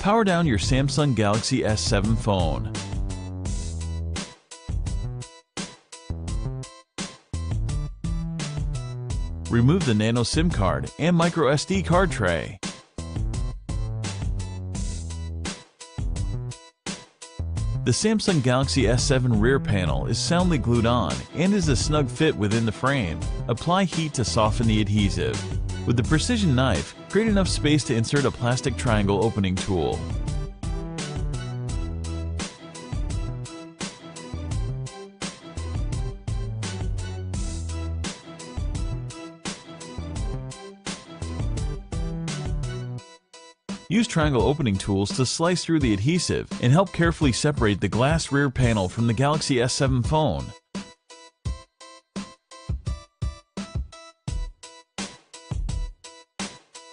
Power down your Samsung Galaxy S7 phone. Remove the nano SIM card and micro SD card tray. The Samsung Galaxy S7 rear panel is soundly glued on and is a snug fit within the frame. Apply heat to soften the adhesive. With the precision knife, create enough space to insert a plastic triangle opening tool. Use triangle opening tools to slice through the adhesive and help carefully separate the glass rear panel from the Galaxy S7 phone.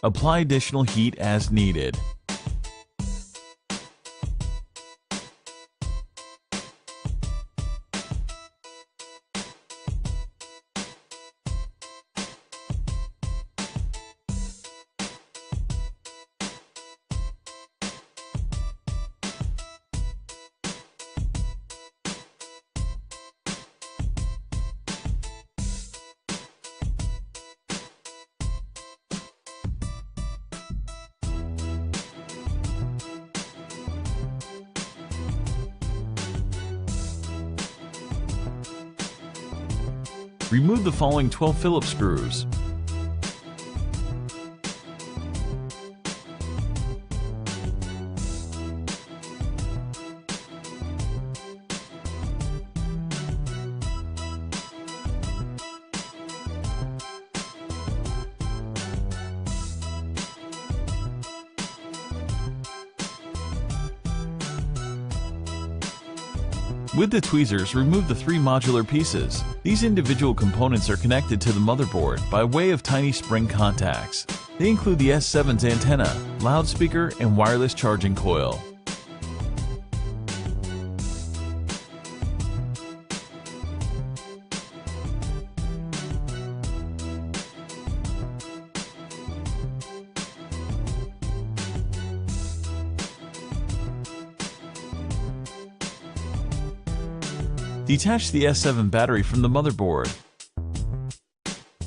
Apply additional heat as needed. Remove the following 12 Phillips screws. With the tweezers, remove the 3 modular pieces. These individual components are connected to the motherboard by way of tiny spring contacts. They include the S7's antenna, loudspeaker, and wireless charging coil. Detach the S7 battery from the motherboard.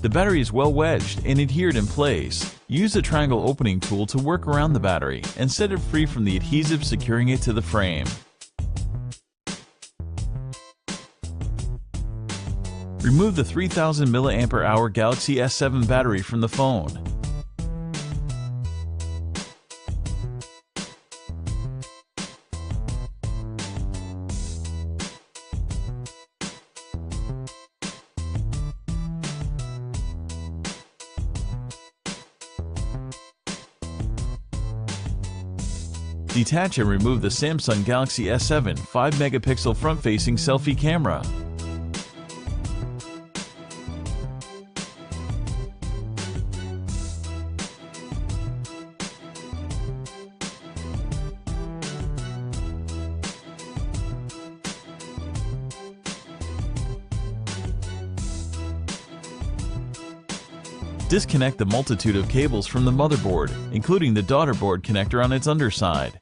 The battery is well wedged and adhered in place. Use a triangle opening tool to work around the battery and set it free from the adhesive securing it to the frame. Remove the 3000 mAh Galaxy S7 battery from the phone. Detach and remove the Samsung Galaxy S7 5-megapixel front-facing selfie camera. Disconnect the multitude of cables from the motherboard, including the daughter board connector on its underside.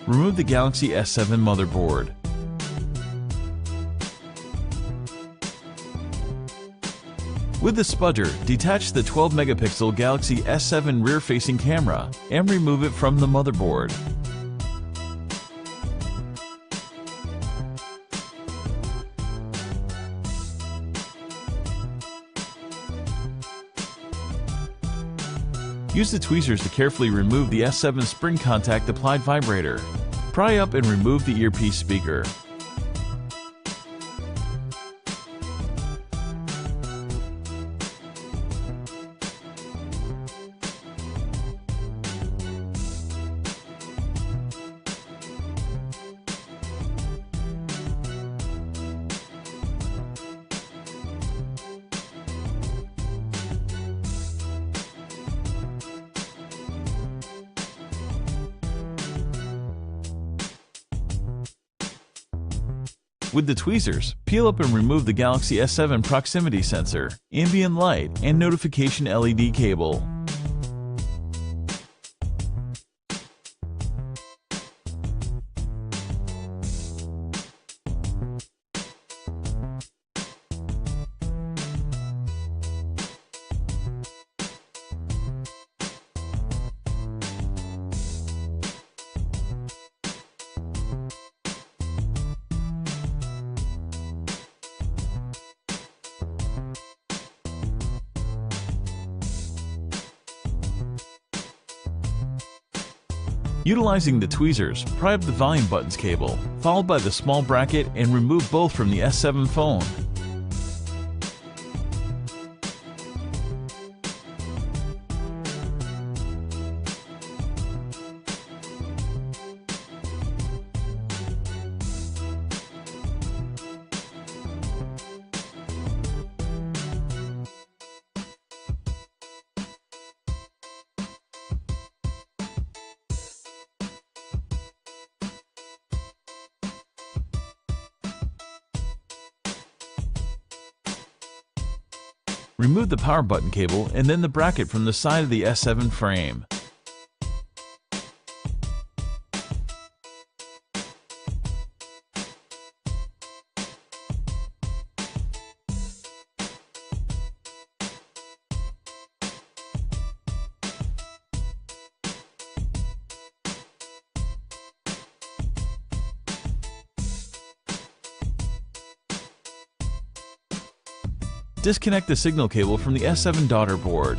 Remove the Galaxy S7 motherboard. With the spudger, detach the 12-megapixel Galaxy S7 rear-facing camera and remove it from the motherboard. Use the tweezers to carefully remove the S7 spring contact applied vibrator. Pry up and remove the earpiece speaker. With the tweezers, peel up and remove the Galaxy S7 proximity sensor, ambient light, and notification LED cable. Utilizing the tweezers, pry up the volume buttons cable, followed by the small bracket, and remove both from the S7 phone. Remove the power button cable and then the bracket from the side of the S7 frame. Disconnect the signal cable from the S7 daughter board.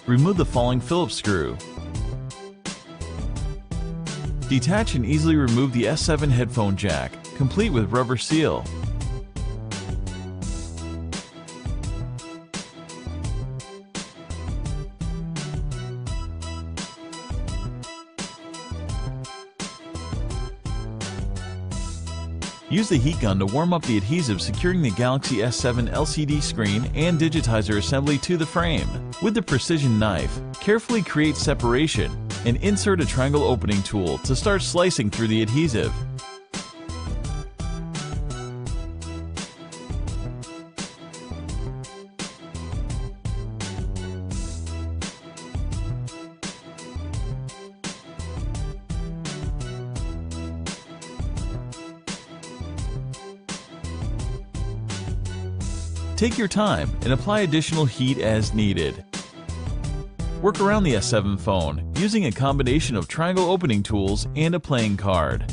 Remove the falling Phillips screw. Detach and easily remove the S7 headphone jack, complete with rubber seal. Use the heat gun to warm up the adhesive securing the Galaxy S7 LCD screen and digitizer assembly to the frame. With the precision knife, carefully create separation and insert a triangle opening tool to start slicing through the adhesive. Take your time and apply additional heat as needed. Work around the S7 phone using a combination of triangle opening tools and a playing card.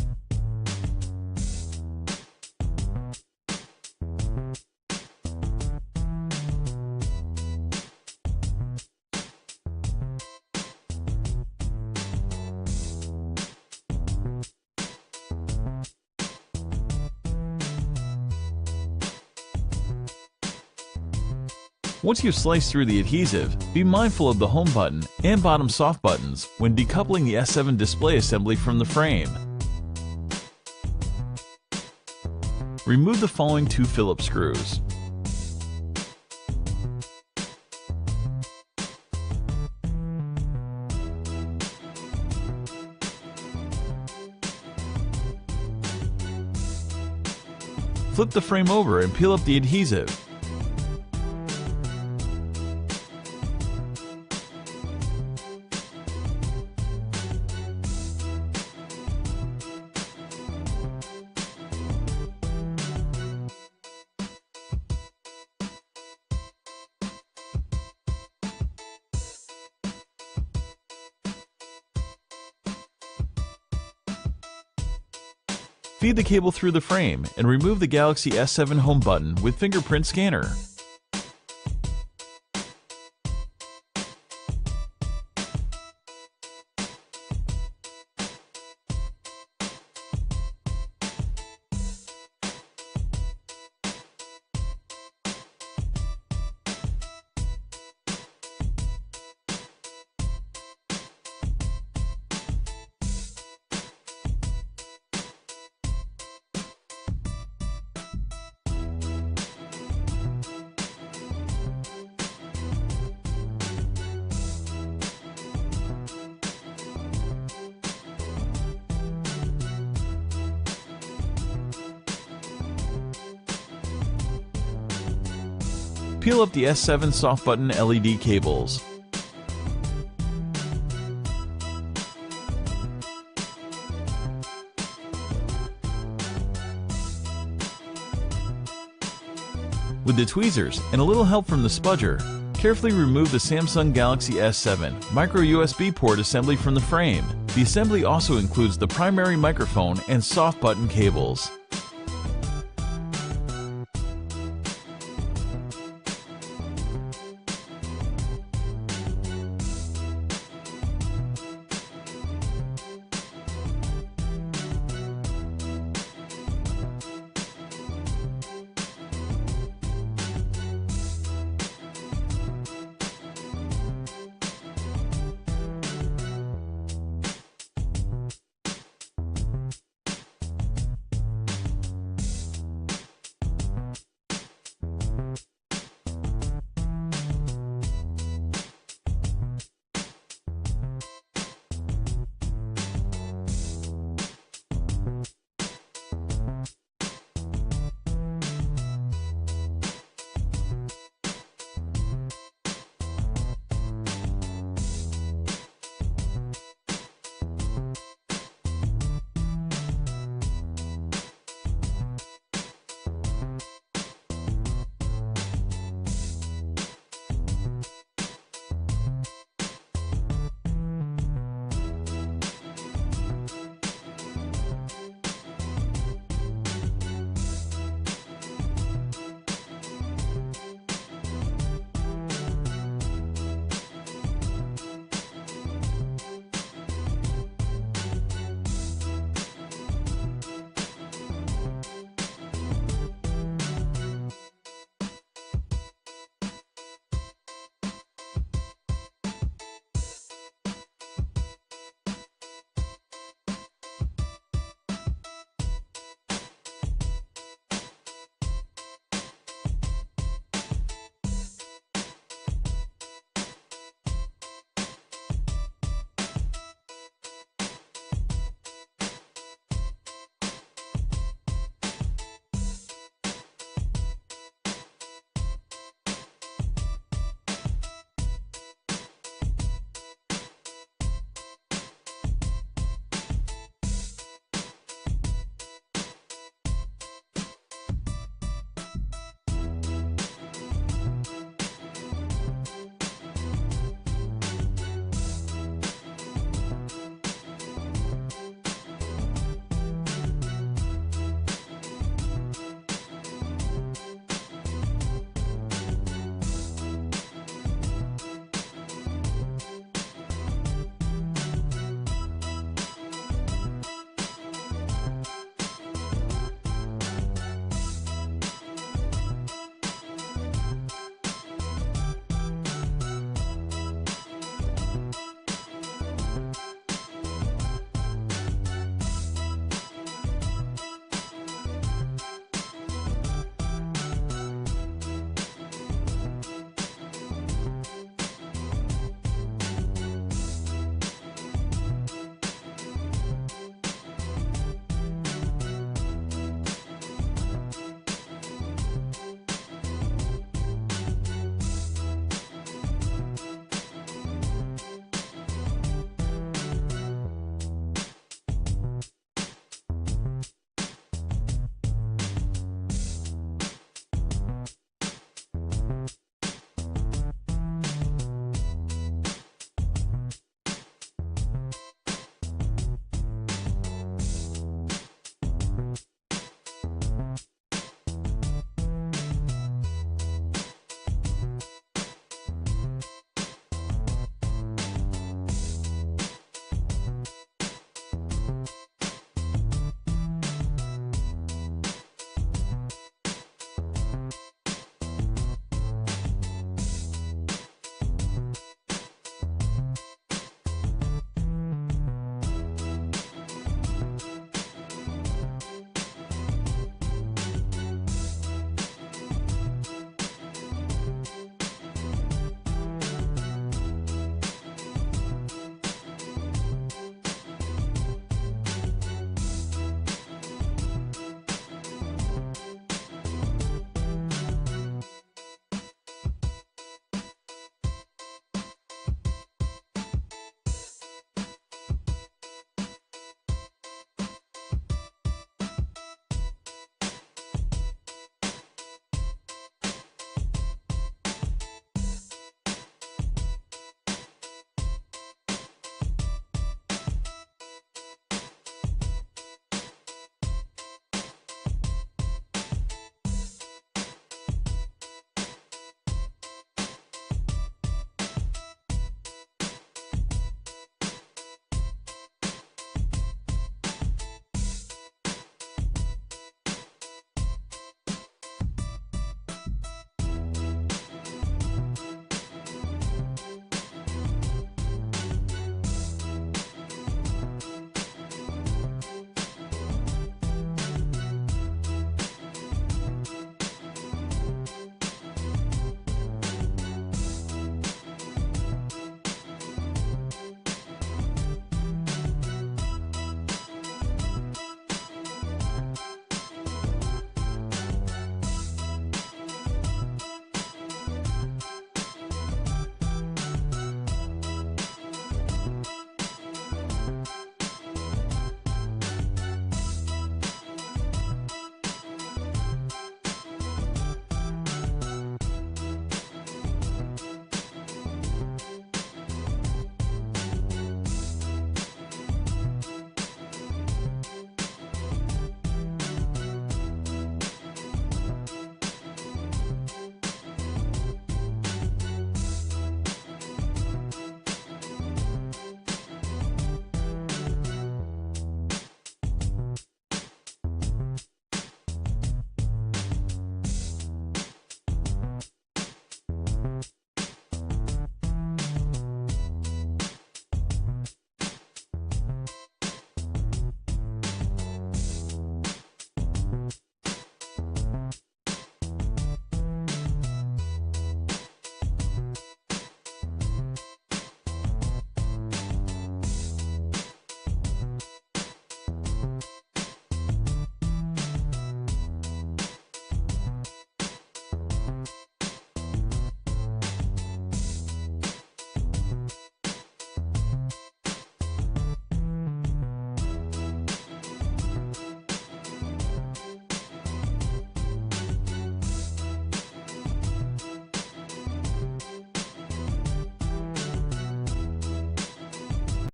Once you've sliced through the adhesive, be mindful of the home button and bottom soft buttons when decoupling the S7 display assembly from the frame. Remove the following two Phillips screws. Flip the frame over and peel up the adhesive. Feed the cable through the frame and remove the Galaxy S7 home button with fingerprint scanner. peel up the S7 soft button LED cables. With the tweezers and a little help from the spudger, carefully remove the Samsung Galaxy S7 micro USB port assembly from the frame. The assembly also includes the primary microphone and soft button cables.